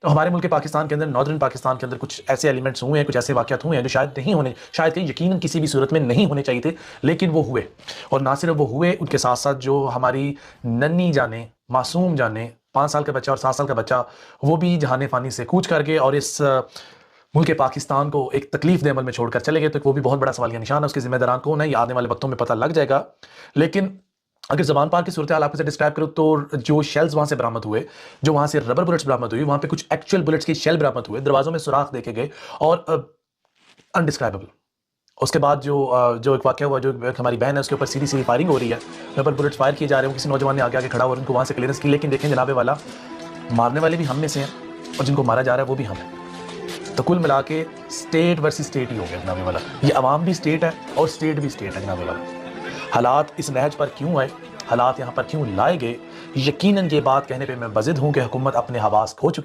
तो हमारे मुल्क पाकिस्तान के अंदर, नॉर्दर्न पाकिस्तान के अंदर कुछ ऐसे एलिमेंट्स हुए हैं, कुछ ऐसे वाक़यात हुए हैं जो शायद नहीं होने, शायद कहीं यकीनन किसी भी सूरत में नहीं होने चाहिए थे, लेकिन वो हुए। और ना सिर्फ वो हुए, उनके साथ साथ जो हमारी नन्ही जाने, मासूम जाने, 5 साल का बच्चा और 7 साल का बच्चा, वो भी जहान फ़ानी से कूच कर गए और इस मुल्क पाकिस्तान को एक तकलीफ दे अमल में छोड़कर चले गए। तो वो भी बहुत बड़ा सवालिया निशान है। उसके ज़िम्मेदारान कौन है, ये आने वाले वक्तों में पता लग जाएगा। लेकिन अगर ज़बान पार की सूरत हाल आपके साथ डिस्क्राइब करूँ, तो जो शेल्स वहाँ से बरामद हुए, जो वहाँ से रबर बुलेट्स बरामद हुई, वहाँ पे कुछ एक्चुअल बुलेट्स की शेल बरामद हुए, दरवाज़ों में सुराख देखे गए और अनडिस्क्राइबेबल। उसके बाद जो एक वाक़या हुआ, जो एक हमारी बहन है, उसके ऊपर सीधी-सीधी फायरिंग हो रही है, रबर बुलेट्स फायर किए जा रहे हैं, किसी नौजवान ने आगे-आगे खड़ा हो उनको वहाँ से क्लियरेंस की। लेकिन देखें जनाबे वाला, मारने वाले भी हम में से हैं और जिनको मारा जा रहा है वो भी हम हैं। तो कुल मिला के स्टेट वर्सेस स्टेट ही हो गया जनाबे वाला। ये अवाम भी स्टेट है और स्टेट भी स्टेट है जनाबे वाला। हालात इस नहज पर क्यों आए, हालात यहाँ पर क्यों लाए गए, यकीनन ये बात कहने पे मैं बज़िद हूँ कि हुकूमत अपने हवास खो चुकी